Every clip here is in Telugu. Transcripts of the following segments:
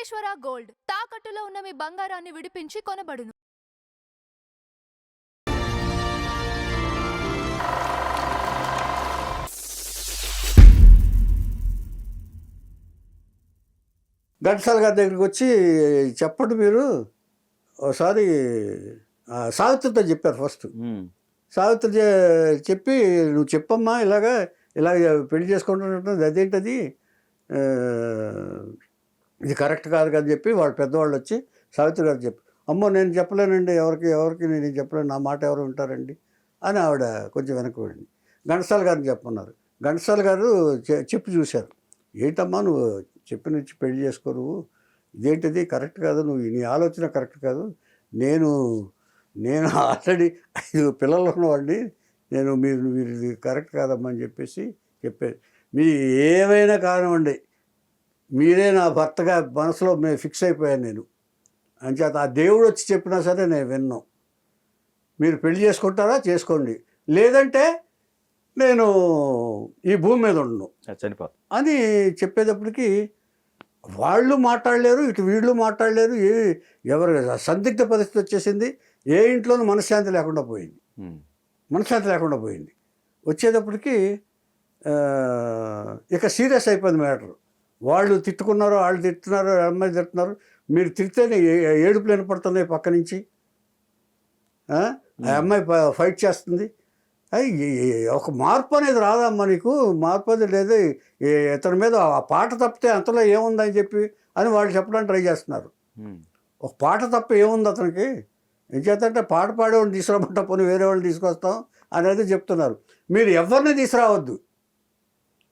వెంకటేశ్వర గోల్డ్ తాకట్టులో ఉన్న మీ బంగారాన్ని విడిపించి కొనబడును. ఘంటసాల గారి దగ్గరికి వచ్చి చెప్పండి మీరు ఒకసారి సావిత్రితో చెప్పారు ఫస్ట్. సావిత్రి చెప్పి నువ్వు చెప్పమ్మా ఇలాగ పెళ్లి చేసుకుంటున్నట్టు అదేంటది ఇది కరెక్ట్ కాదు కదా చెప్పి వాళ్ళ పెద్దవాళ్ళు వచ్చి సావిత్రి గారు చెప్పి అమ్మో నేను చెప్పలేనండి ఎవరికి నేను చెప్పలేను, నా మాట ఎవరు ఉంటారండి అని ఆవిడ కొంచెం వెనక్కి వెళ్ళింది. ఘంటసాల గారిని చెప్పమన్నారు. ఘంటసాల గారు చెప్పి చూశారు. ఏంటమ్మా నువ్వు చెప్పి నుంచి పెళ్లి చేసుకోరు, ఇదేంటిది కరెక్ట్ కాదు, నువ్వు నీ ఆలోచన కరెక్ట్ కాదు, నేను ఆల్రెడీ 5 పిల్లలు ఉన్నవాడిని, మీరు ఇది కరెక్ట్ కాదమ్మా అని చెప్పేసి చెప్పేది. మీరు ఏమైనా కానివ్వండి, మీరే నా భర్తగా మనసులో ఫిక్స్ అయిపోయాను నేను అంచేత ఆ దేవుడు వచ్చి చెప్పినా సరే నేను విన్నాను. మీరు పెళ్లి చేసుకుంటారా చేసుకోండి, లేదంటే నేను ఈ భూమి మీద ఉండను చనిపోతా అని చెప్పేటప్పటికి వాళ్ళు మాట్లాడలేరు, ఇటు వీళ్ళు మాట్లాడలేరు. ఎవరు సందిగ్ధ పరిస్థితి వచ్చేసింది. ఏ ఇంట్లోనూ మనశ్శాంతి లేకుండా పోయింది. వచ్చేటప్పటికి ఇక సీరియస్ అయిపోయింది మ్యాటర్. వాళ్ళు తిట్టుకున్నారు, వాళ్ళు తిట్టున్నారు, అమ్మాయి తిట్టున్నారు. మీరు తిడితేనే ఏడుపులు వినపడుతున్నాయి పక్క నుంచి. ఆ అమ్మాయి ఫైట్ చేస్తుంది. ఒక మార్పు అనేది రాదమ్మా నీకు, మార్పు అనేది లేదు, ఇతని మీద ఆ పాట తప్పితే అంతలో ఏముందని చెప్పి అని వాళ్ళు చెప్పడానికి ట్రై చేస్తున్నారు. ఒక పాట తప్ప ఏముంది అతనికి, ఏం చేద్దంటే పాట పాడేవాడిని తీసుకురామంటా పోనీ వేరే వాళ్ళని తీసుకొస్తాం అనేది చెప్తున్నారు. మీరు ఎవరిని తీసుకురావద్దు,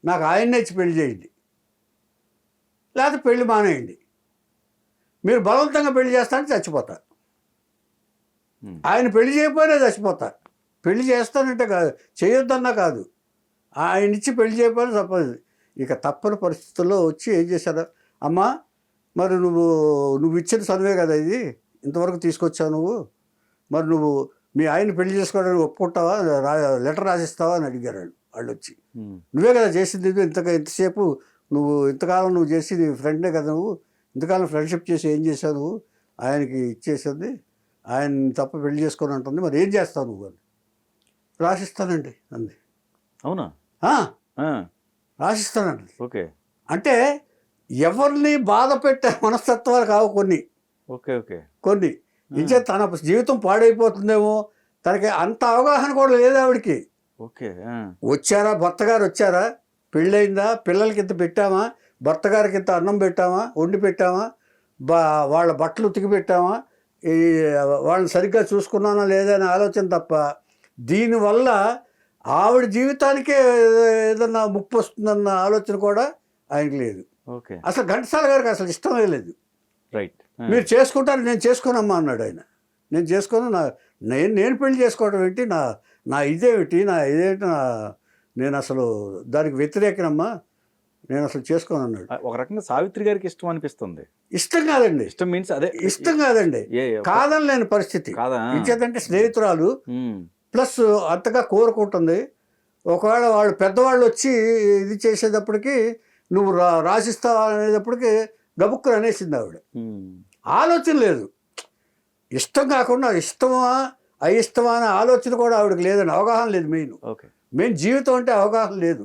నాకు ఆయన్నే ఇచ్చి పెళ్లి చేయండి, లేకపోతే పెళ్లి మానేయండి. మీరు బలవంతంగా పెళ్లి చేస్తానంటే చచ్చిపోతా, ఆయన పెళ్లి చేయకపోయినా చచ్చిపోతా. పెళ్లి చేస్తానంటే కాదు, చేయొద్దన్నా కాదు, ఆయన ఇచ్చి పెళ్లి చేయకపోయినా తప్పదు. ఇక తప్పని పరిస్థితుల్లో వచ్చి ఏం చేశారు, అమ్మా మరి నువ్వు ఇచ్చిన చదువే కదా ఇది, ఇంతవరకు తీసుకొచ్చావు మరి నువ్వు మీ ఆయన పెళ్లి చేసుకోవడానికి ఒప్పుకుంటావా, లెటర్ రాసిస్తావా అని అడిగారు వాళ్ళు వచ్చి. నువ్వే కదా చేసింది, ఇంతసేపు ఇంతకాలం నువ్వు చేసి నీ ఫ్రెండే కదా, ఇంతకాలం ఫ్రెండ్షిప్ చేసి ఏం చేశావు నువ్వు, ఆయనకి ఇచ్చేసింది, ఆయన తప్ప పెళ్లి చేసుకొని ఉంటుంది, మరి ఏం చేస్తావు నువ్వు అని. రాసిస్తానండి అంది. అవునా? రాసిస్తానండి. ఓకే. అంటే ఎవరిని బాధ పెట్టే మనస్తత్వాలు కావు కొన్ని. Okay okay. కొన్ని ఇంచే తన జీవితం పాడైపోతుందేమో, తనకి అంత అవగాహన కూడా లేదు ఆవిడికి. ఓకే. వచ్చారా భర్త గారు వచ్చారా, పెళ్ళయిందా, పిల్లలకి ఇంత పెట్టామా, భర్త గారికి ఇంత అన్నం పెట్టామా, వండి పెట్టామా, వాళ్ళ బట్టలు ఉతికి పెట్టామా, వాళ్ళని సరిగ్గా చూసుకున్నానా లేదా అనే ఆలోచన తప్ప దీనివల్ల ఆవిడ జీవితానికే ఏదన్నా ముప్పు వస్తుందన్న ఆలోచన కూడా ఆయనకి లేదు. ఓకే. అసలు ఘంటసాల గారికి అసలు ఇష్టమే లేదు. రైట్. మీరు చేసుకుంటారు, నేను చేసుకోనమ్మా అన్నాడు ఆయన. నేను చేసుకోను, నేను పెళ్లి చేసుకోవడం ఏంటి, నా ఇదేమిటి, నేను అసలు దానికి వ్యతిరేకనమ్మా, నేను అసలు చేసుకోను అన్నాడు. ఒక రకంగా సావిత్రి గారికి ఇష్టం అనిపిస్తుంది. ఇష్టం కాదండి, ఇష్టం మీన్స్ అదే ఇష్టం కాదండి, కాదని లేని పరిస్థితి. ఇంకేదంటే స్నేహితురాలు ప్లస్ అంతగా కోరుకుంటుంది. ఒకవేళ వాళ్ళు పెద్దవాళ్ళు వచ్చి ఇది చేసేటప్పటికి నువ్వు రాసిస్తావా అనేటప్పటికి గబుక్కులు అనేసింది ఆవిడ. ఆలోచన లేదు, ఇష్టం కాకుండా ఇష్టమా అయిష్టమా అనే ఆలోచన కూడా ఆవిడకి లేదని, అవగాహన లేదు. మెయిన్ జీవితం అంటే అవగాహన లేదు.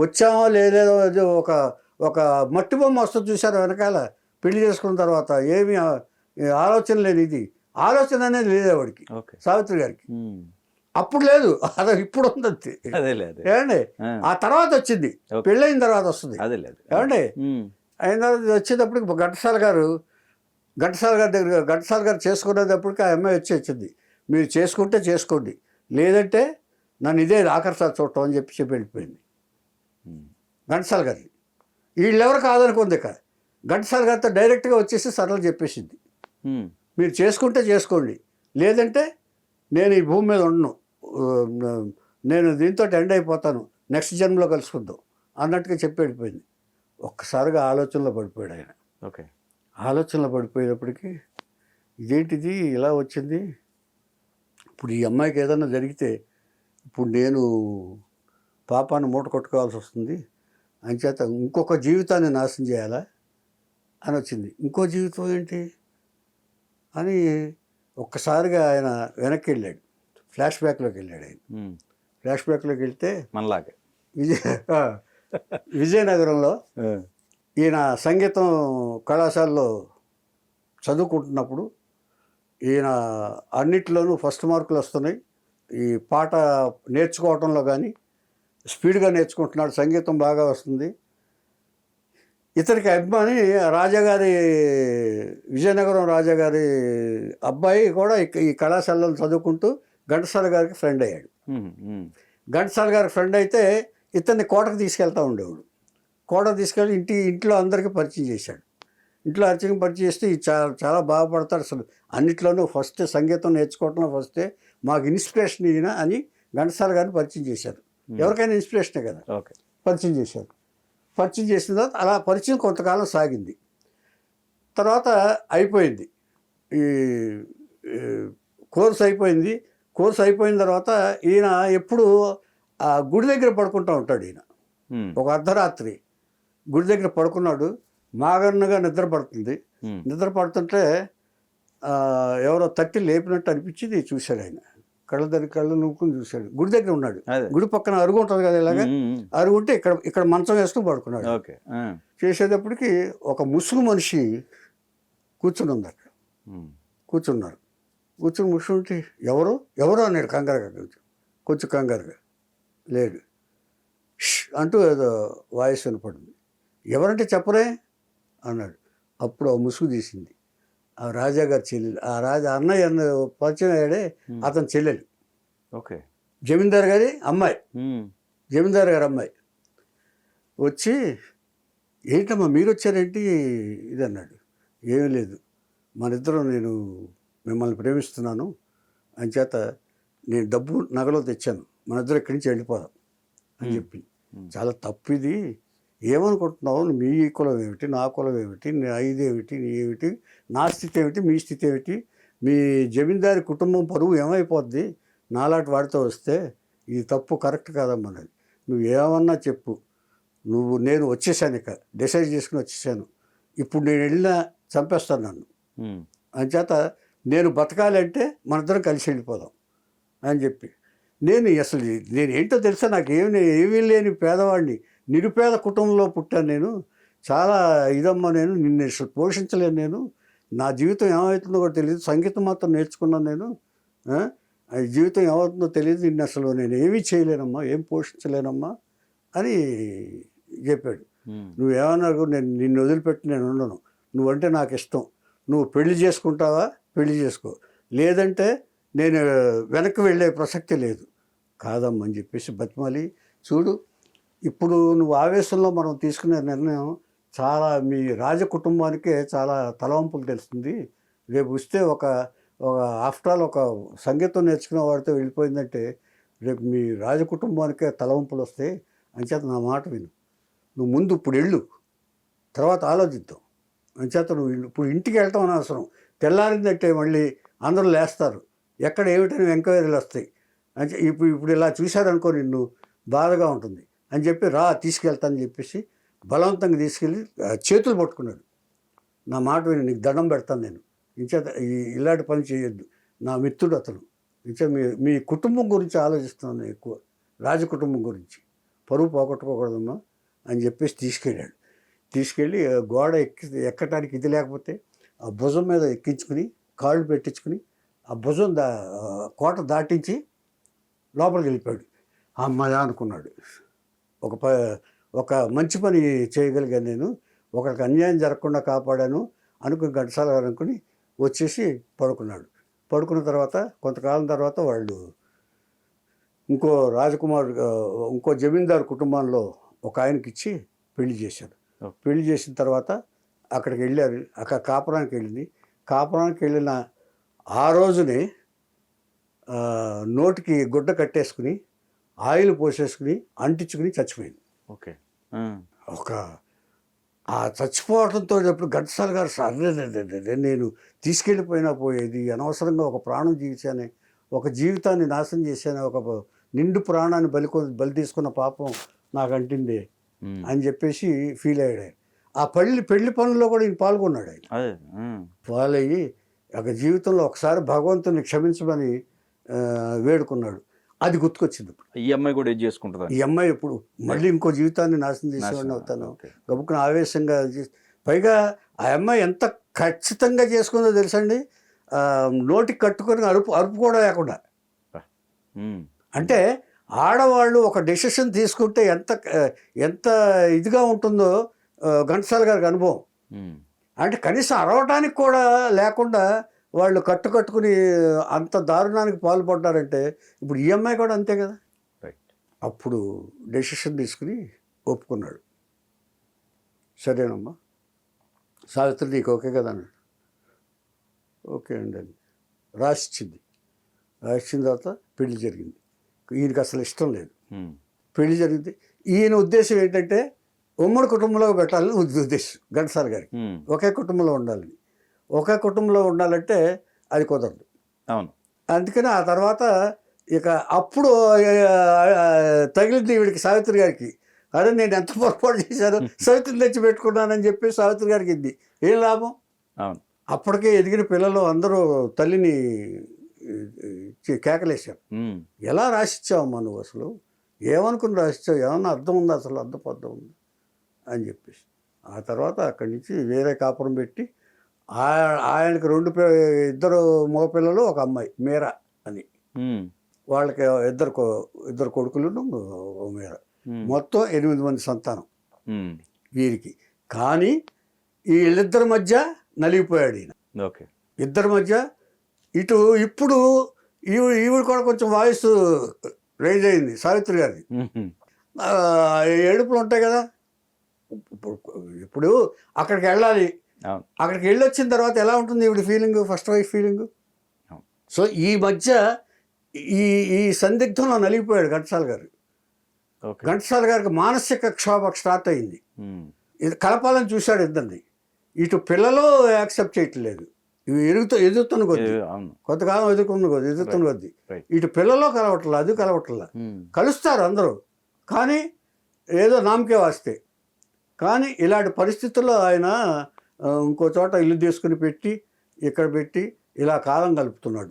వచ్చామో లేదో ఒక మట్టి బొమ్మ వస్తుంది చూసారు వెనకాల పెళ్లి చేసుకున్న తర్వాత, ఏమి ఆలోచన లేదు. ఇది ఆలోచన అనేది లేదు ఆవిడకి, సావిత్రి గారికి. అప్పుడు లేదు, అదే ఇప్పుడు ఉంది ఏమండి. ఆ తర్వాత వచ్చింది, పెళ్ళైన తర్వాత వస్తుంది ఏమండి. అయిన తర్వాత వచ్చేటప్పటికి ఘంటసాల గారి దగ్గర ఘంటసాల గారు చేసుకునేటప్పటికి ఆ అమ్మాయి వచ్చింది. మీరు చేసుకుంటే చేసుకోండి, లేదంటే నన్ను ఇదే ఆఖరిసారి చూడటం అని చెప్పి వెళ్ళిపోయింది ఘంటసాల గారిని. వీళ్ళెవరు కాదనుకుంది. ఇక ఘంటసాల గారితో డైరెక్ట్గా వచ్చేసి సరళ చెప్పేసింది, మీరు చేసుకుంటే చేసుకోండి, లేదంటే నేను ఈ భూమి మీద ఉండను, నేను దీంతో ఎండ్ అయిపోతాను, నెక్స్ట్ జన్మలో కలుసుకుందాం అన్నట్టుగా చెప్పి వెళ్ళిపోయింది. ఒక్కసారిగా ఆలోచనలో పడిపోయాడు ఆయన. ఓకే. ఆలోచనలో పడిపోయేటప్పటికి ఇదేంటిది ఇలా వచ్చింది, ఇప్పుడు ఈ అమ్మాయికి ఏదన్నా జరిగితే ఇప్పుడు నేను పాపాన్ని మూట కొట్టుకోవాల్సి వస్తుంది, అంచేత ఇంకొక జీవితాన్ని నాశనం చేయాలా అని వచ్చింది. ఇంకో జీవితం ఏంటి అని ఒక్కసారిగా ఆయన వెనక్కి వెళ్ళాడు, ఫ్లాష్ బ్యాక్లోకి వెళ్ళాడు. ఆయన ఫ్లాష్ బ్యాక్లోకి వెళ్తే మనలాగే విజయనగరంలో ఈయన సంగీతం కళాశాలలో చదువుకుంటున్నప్పుడు ఈయన అన్నిట్లోనూ ఫస్ట్ మార్కులు వస్తున్నాయి. ఈ పాట నేర్చుకోవటంలో కానీ స్పీడ్గా నేర్చుకుంటున్నాడు, సంగీతం బాగా వస్తుంది. ఇతనికి అభిమాని రాజాగారి, విజయనగరం రాజాగారి అబ్బాయి కూడా ఈ కళాశాలలో చదువుకుంటూ ఘంటసాల గారికి ఫ్రెండ్ అయ్యాడు. ఘంటసాల గారికి ఫ్రెండ్ అయితే ఇతన్ని కోటకు తీసుకెళ్తూ ఉండేవాడు. కోటకు తీసుకెళ్ళి ఇంట్లో అందరికీ పరిచయం చేశాడు. ఇంట్లో అర్చకం పరిచయం చేస్తే చాలా చాలా బాగుపడతాడు, అసలు అన్నిట్లోనూ ఫస్ట్ సంగీతం నేర్చుకోవటంలో ఫస్టే, మాకు ఇన్స్పిరేషన్ ఈయన అని ఘంటసాల గారిని పరిచయం చేశారు. ఎవరికైనా ఇన్స్పిరేషనే కదా. పరిచయం చేశారు. పరిచయం చేసిన తర్వాత అలా పరిచయం కొంతకాలం సాగింది. తర్వాత అయిపోయింది, ఈ కోర్స్ అయిపోయింది. కోర్స్ అయిపోయిన తర్వాత ఈయన ఎప్పుడు ఆ గుడి దగ్గర పడుకుంటూ ఉంటాడు. ఈయన ఒక అర్ధరాత్రి గుడి దగ్గర పడుకున్నాడు, మాగన్నగా నిద్ర పడుతుంది. నిద్ర పడుతుంటే ఎవరో తట్టి లేపినట్టు అనిపించింది. చూశాడు ఆయన, కళ్ళు నూపుకుని చూశాడు. గుడి దగ్గర ఉన్నాడు, గుడి పక్కన అరుగు ఉంటుంది కదా, ఇలాగా అరుగు ఉంటే ఇక్కడ మంచం వేసుకుని పడుకున్నాడు. చేసేటప్పటికి ఒక ముసుగు మనిషి కూర్చుని ఉంది అక్కడ. కూర్చుని ముసుగుంటే ఎవరు అన్నాడు కంగారుగా, కొంచెం కంగారుగా. లేడు అంటూ ఏదో వాయిస్ వినపడింది. ఎవరంటే చెప్పరే అన్నాడు. అప్పుడు ఆ ముసుగు తీసింది ఆ రాజాగారి చెల్లెలు. ఆ అన్నయ్య పరిచయం అయ్యాడే అతని చెల్లెలు, జమీందారు గారి అమ్మాయి. జమీందారు గారి అమ్మాయి వచ్చి, ఏంటమ్మా మీరు వచ్చారేంటి ఇది అన్నాడు. ఏమీ లేదు, మనిద్దరం నేను మిమ్మల్ని ప్రేమిస్తున్నాను, అంచేత నేను డబ్బు నగలో తెచ్చాను, మన ఇద్దరు ఇక్కడి నుంచి వెళ్ళిపోదాం అని చెప్పి. చాలా తప్పు ఇది, ఏమనుకుంటున్నావు, మీ కులం ఏమిటి, నా కులం ఏమిటి, నా ఇదేమిటి, నీ ఏమిటి, నా స్థితి ఏమిటి, మీ స్థితి ఏమిటి, మీ జమీందారి కుటుంబం పరువు ఏమైపోద్ది నాలాంటి వాడితో వస్తే, ఇది తప్పు, కరెక్ట్ కాదమ్మన్నది. నువ్వు ఏమన్నా చెప్పు, నేను వచ్చేసాను, ఇక డిసైడ్ చేసుకుని వచ్చేసాను, ఇప్పుడు నేను వెళ్ళినా చంపేస్తాను నన్ను, అంచేత నేను బతకాలంటే మనిద్దరం కలిసి వెళ్ళిపోదాం అని చెప్పి. నేను ఏంటో తెలుసా, నాకు ఏమీ లేని పేదవాడిని, నిరుపేద కుటుంబంలో పుట్టాను నేను, చాలా ఇదమ్మా, నిన్ను అసలు పోషించలేను, నా జీవితం ఏమవుతుందో కూడా తెలియదు, సంగీతం మాత్రం నేర్చుకున్నాను నేను, జీవితం ఏమవుతుందో తెలియదు, నిన్ను అసలు నేను ఏమీ చేయలేనమ్మా, ఏం పోషించలేనమ్మా అని చెప్పాడు. నువ్వేమన్నా నిన్ను వదిలిపెట్టి నేను ఉండను, నువ్వంటే నాకు ఇష్టం, నువ్వు పెళ్లి చేసుకుంటావా పెళ్లి చేసుకో, లేదంటే నేను వెనక్కి వెళ్ళే ప్రసక్తి లేదు. కాదమ్మని చెప్పేసి బతిమాలి. చూడు, ఇప్పుడు నువ్వు ఆవేశంలో మనం తీసుకునే నిర్ణయం చాలా మీ రాజకుటుంబానికే చాలా తలవంపులు తెలుస్తుంది. రేపు వస్తే ఒక ఆఫ్టర్ ఆల్ ఒక సంగీతం నేర్చుకునే వాడితో వెళ్ళిపోయిందంటే రేపు మీ రాజకుటుంబానికే తలవంపులు వస్తాయి. అంచేత నా మాట విను, నువ్వు ముందు ఇప్పుడు వెళ్ళు, తర్వాత ఆలోచిద్దాం. అంచేత నువ్వు ఇప్పుడు ఇంటికి వెళ్తాం అనవసరం, తెల్లారిందంటే మళ్ళీ అందరూ లేస్తారు, ఎక్కడ ఏమిటని ఎంక్వైరీలు వస్తాయి. అంటే ఇప్పుడు ఇలా చూశారనుకో నిన్ను బాధగా ఉంటుంది అని చెప్పి తీసుకెళ్తానని చెప్పేసి బలవంతంగా తీసుకెళ్ళి చేతులు పట్టుకున్నాడు. నా మాట విని, నీకు దండం పెడతాను నేను, ఇంచేత ఇలాంటి పని చేయొద్దు, నా మిత్రుడు అతను, ఇంచేత మీ కుటుంబం గురించి ఆలోచిస్తున్నాను ఎక్కువ, రాజకుటుంబం గురించి, పరువు పోగొట్టుకోకూడదమ్మా అని చెప్పేసి తీసుకెళ్ళి గోడ ఎక్కటానికి ఇది లేకపోతే ఆ భుజం మీద ఎక్కించుకుని కాళ్ళు పెట్టించుకుని ఆ భుజం కోట దాటించి లోపలికి వెళ్ళిపోయాడు. అమ్మాయి అనుకున్నాడు, ఒక మంచి పని చేయగలిగాను నేను, ఒకరికి అన్యాయం జరగకుండా కాపాడాను అనుకుని ఘంటసాల గారు అనుకుని వచ్చేసి పడుకున్నాడు. పడుకున్న తర్వాత కొంతకాలం తర్వాత వాళ్ళు ఇంకో జమీందారు కుటుంబంలో ఒక ఆయనకి ఇచ్చి పెళ్లి చేశారు. పెళ్లి చేసిన తర్వాత అక్కడికి వెళ్ళారు, అక్కడ కాపురానికి వెళ్ళింది. కాపురానికి వెళ్ళిన ఆ రోజునే నోటికి గుడ్డ కట్టేసుకుని ఆయిల్ పోసేసుకుని అంటించుకుని చచ్చిపోయింది. ఆ చచ్చిపోవడంతో ఎప్పుడు ఘంటసాల గారు సరే నేను తీసుకెళ్ళిపోయినా పోయేది, అనవసరంగా ఒక ప్రాణం జీవించానే, ఒక జీవితాన్ని నాశనం చేశాను, ఒక నిండు ప్రాణాన్ని బలి తీసుకున్న పాపం నాకు అంటింది అని చెప్పేసి ఫీల్ అయ్యాడు. ఆ పెళ్లి పనుల్లో కూడా ఈయన పాల్గొన్నాడు. ఆయన అదే పాలయ్యి ఒక జీవితంలో ఒకసారి భగవంతుని క్షమించమని వేడుకున్నాడు. అది గుర్తుకొచ్చింది. ఇప్పుడు ఈ అమ్మాయి కూడా ఏం చేసుకుంటుందా? ఈ అమ్మాయి ఇప్పుడు మళ్ళీ ఇంకో జీవితాన్ని నాశనం చేసేవాడిని అవుతాను. గబుక్కున ఆవేశంగా పైగా ఆ అమ్మాయి ఎంత ఖచ్చితంగా చేసుకుందో తెలుసండి. నోటికి కట్టుకొని అరుపు కూడా లేకుండా. అంటే ఆడవాళ్ళు ఒక డెసిషన్ తీసుకుంటే ఎంత ఇదిగా ఉంటుందో ఘంటసాల గారికి అనుభవం. అంటే కనీసం అరవటానికి కూడా లేకుండా వాళ్ళు కట్టుకుని అంత దారుణానికి పాల్పడ్డారంటే ఇప్పుడు ఈ అమ్మాయి కూడా అంతే కదా. అప్పుడు డెసిషన్ తీసుకుని ఒప్పుకున్నాడు. సరేనమ్మా సావిత్రి నీకు ఓకే కదా అన్నాడు. ఓకే అండి అని రాసిచ్చింది. రాసిచ్చిన తర్వాత పెళ్లి జరిగింది. ఈయనకి అసలు ఇష్టం లేదు. పెళ్లి జరిగింది. ఈయన ఉద్దేశం ఏంటంటే ఉమ్మడి కుటుంబంలో పెట్టాలని ఉద్దేశం ఘంటసాల గారికి. ఒకే కుటుంబంలో ఉండాలని. ఒకే కుటుంబంలో ఉండాలంటే అది కుదరదు. అవును. అందుకని ఆ తర్వాత ఇక అప్పుడు తగిలింది వీడికి సావిత్రి గారికి. అరే నేను ఎంత పొరపాటు చేశాను, సావిత్రిని తెచ్చి పెట్టుకున్నానని చెప్పి సావిత్రి గారికి ఇది ఏం లాభం. అవును. అప్పటికే ఎదిగిన పిల్లలు అందరూ తల్లిని కేకలేశారు. ఎలా రాసిచ్చావమ్మా నువ్వు, అసలు ఏమనుకుని రాసిచ్చావు, ఏమన్నా అర్థం ఉందా, అసలు అర్థం ఉంది అని చెప్పేసి ఆ తర్వాత అక్కడి నుంచి వేరే కాపురం పెట్టి ఆయనకి ఇద్దరు మగపిల్లలు ఒక అమ్మాయి మీరా అని. వాళ్ళకి ఇద్దరు కొడుకులను మీరా. మొత్తం 8 మంది సంతానం వీరికి. కానీ వీళ్ళిద్దరి మధ్య నలిగిపోయాడు ఈయన. ఇద్దరి మధ్య ఇప్పుడు ఈవిడ కూడా కొంచెం వాయిస్ రైజ్ అయింది సావిత్రి గారిది. ఏడుపులు ఉంటాయి కదా. ఇప్పుడు అక్కడికి వెళ్ళాలి. అక్కడికి వెళ్ళి వచ్చిన తర్వాత ఎలా ఉంటుంది ఈవిడ feeling, first wife feeling. So ఈ మధ్య ఈ సందిగ్ధంలో నలిగిపోయాడు ఘంటసాల గారు. ఘంటసాల గారికి మానసిక క్షోభ స్టార్ట్ అయింది. ఇది కలపాలని చూశాడు ఇద్దరిని. ఇటు పిల్లలు యాక్సెప్ట్ చేయట్లేదు. ఇవి ఎదుగుతున్న కొద్ది, కొంతకాలం ఎదుగుతున్న కొద్ది ఇటు పిల్లలు కలవట్లా, అది కలవట్లా. కలుస్తారు అందరూ కానీ ఏదో నామకే వాస్తే. కానీ ఇలాంటి పరిస్థితుల్లో ఆయన ఇంకో చోట ఇల్లు తీసుకుని పెట్టి ఇక్కడ పెట్టి ఇలా కాలం గలుపుతున్నాడు.